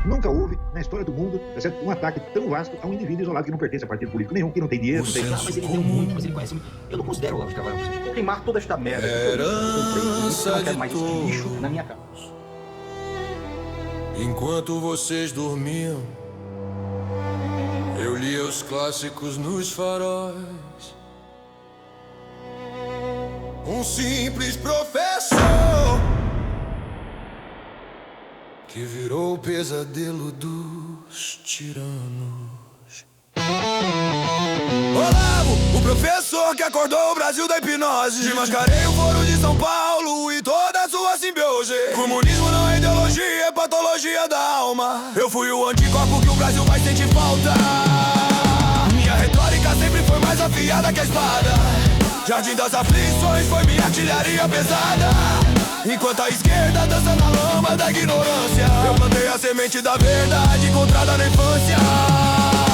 Nunca houve, na história do mundo, tá certo, um ataque tão vasto a um indivíduo isolado que não pertence a partido político nenhum, que não tem dinheiro, não tem... Mas ele tem muito, mas ele conhece muito. Eu não considero o Olavo de Carvalho um Queimar toda esta merda. Eu não quero mais esse lixo na minha casa. Enquanto vocês dormiam, eu lia os clássicos nos faróis. Um simples professor que virou o pesadelo dos tiranos. Olavo, o professor que acordou o Brasil da hipnose. Desmascarei o Foro de São Paulo e toda a sua simbiose. Comunismo não é ideologia, é patologia da alma. Eu fui o anticorpo que o Brasil vai sentir falta. Minha retórica sempre foi mais afiada que a espada. Jardim das Aflições foi minha artilharia pesada. Enquanto a esquerda dança na lama da ignorância, eu plantei a semente da verdade encontrada na infância.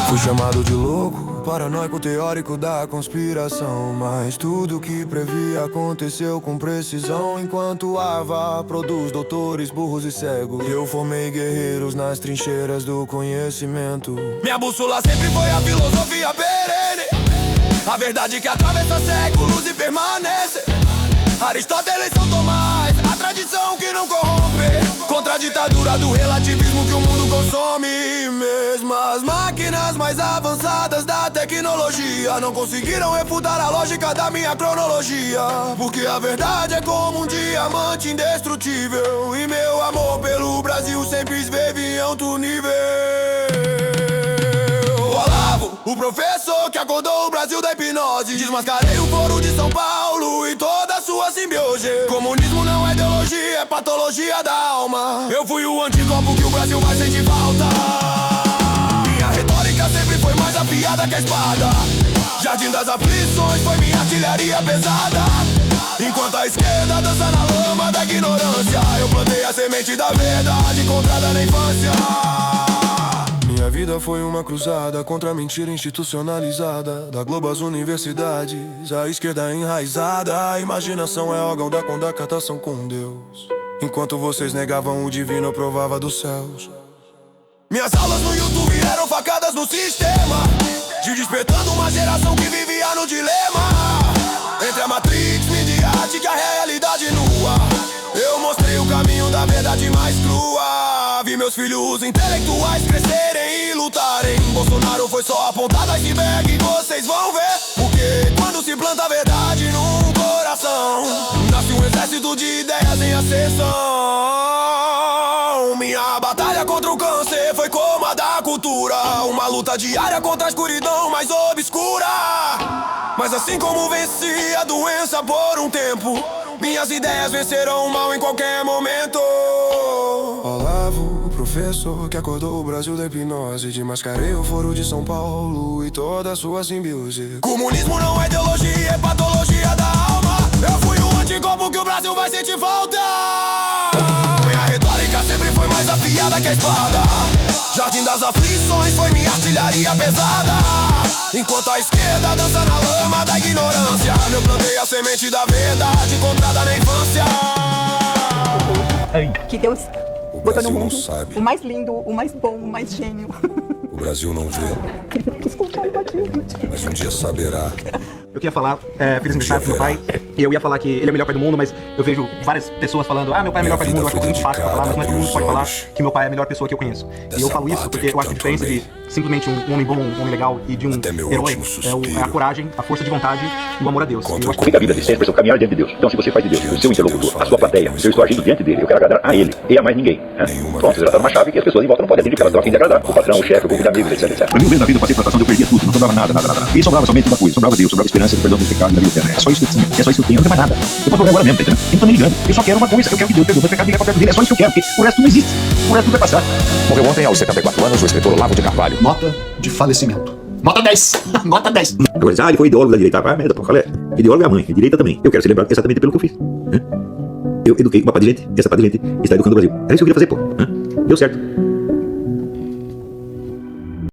Fui chamado de louco, paranoico teórico da conspiração, mas tudo que previa aconteceu com precisão. Enquanto Ava produz doutores, burros e cegos, eu formei guerreiros nas trincheiras do conhecimento. Minha bússola sempre foi a filosofia perene, a verdade que atravessa séculos e permanece. Aristóteles, São Tomás, a tradição que não corrompe, contra a ditadura do relativismo que o mundo consome. Mesmo as máquinas mais avançadas da tecnologia não conseguiram refutar a lógica da minha cronologia. Porque a verdade é como um diamante indestrutível, e meu amor pelo Brasil sempre esteve em alto nível. Olavo, o professor que acordou o Brasil da hipnose. Desmascarei o Foro de São Paulo e toda a sua simbiose. Comunismo não é ideologia, é patologia da alma. Eu fui o anticorpo que o Brasil vai sentir falta. Minha retórica sempre foi mais afiada que a espada. Jardim das Aflições foi minha artilharia pesada. Enquanto a esquerda dança na lama da ignorância, eu plantei a semente da verdade encontrada na infância. Minha vida foi uma cruzada contra a mentira institucionalizada da Globo às universidades, a esquerda enraizada. A imaginação é órgão da condacatação com Deus. Enquanto vocês negavam o divino, eu provava dos céus. Minhas aulas no YouTube eram facadas no sistema, despertando uma geração que vivia no dilema entre a Matrix midiática e a realidade nua. Eu mostrei o caminho da verdade mais crua. Vi meus filhos intelectuais crescerem e lutarem. Bolsonaro foi só apontado iceberg, vocês vão ver. Porque quando se planta a verdade num coração, nasce um exército de ideias em ascensão. Minha batalha contra o câncer foi como a da cultura, uma luta diária contra a escuridão mais obscura. Mas assim como venci a doença por um tempo, minhas ideias vencerão o mal em qualquer momento. Olavo, o professor que acordou o Brasil da hipnose. Desmascarei o Foro de São Paulo e toda a sua simbiose. Comunismo não é ideologia, é patologia da alma. Eu fui o anticorpo que o Brasil vai sentir falta. Minha retórica sempre foi mais afiada que a espada. Jardim das Aflições foi minha artilharia pesada. Enquanto a esquerda dança na lama da ignorância, eu plantei a semente da verdade encontrada na infância. Que Deus botou no mundo sabe. o mais lindo, o mais bom, o mais gênio. O Brasil não vê, Desculpa, eu bati. mas um dia saberá. Eu queria falar, fiz aniversário pro meu pai, e eu ia falar que ele é o melhor pai do mundo, mas eu vejo várias pessoas falando, meu pai é o melhor pai do mundo. Eu acho que é muito fácil pra falar, mas não é todo mundo pode falar que meu pai é a melhor pessoa que eu conheço. E eu falo isso porque eu acho que a diferença de simplesmente um homem bom, um homem legal e de um herói é a coragem, a força de vontade e o amor a Deus. Viva a vida de sempre, caminhar diante de Deus. Então, se você faz de Deus o seu interlocutor, a sua plateia, eu estou agindo diante dele, eu quero agradar a ele e a mais ninguém. Pronto, vocês já uma chave que as pessoas em volta não podem atingir, porque elas estão a fim de agradar o patrão, o chefe, o grupo de amigos, etc, etc. Pra mim, na vida, eu passei plantação, eu perdia tudo, não sobrava nada. E sobrava somente uma coisa, sobrava Deus, sobrava esperança, perdão dos pecados da vida eterna. É só isso que eu tinha, é só isso que eu tenho, não tem mais nada. Eu posso morrer agora mesmo, tá entendendo? Eu não tô me ligando. Eu só quero uma coisa, eu quero que Deus perdoe o pecado e liga pra perto dele. É só isso que eu quero, porque o resto não existe. O resto tudo vai passar. Morreu ontem aos 74 anos o escritor Olavo de Carvalho. Nota de falecimento. Nota 10. Nota 10. Agora diz, ele foi ideólogo da direita. Merda, pô, qual é? Ideólogo é a mãe, é direita também. Eu quero ser lembrado exatamente pelo que eu fiz. Eu eduquei uma pá de gente, essa pá de gente está educando o Brasil. Era isso que eu queria fazer, pô. Deu certo.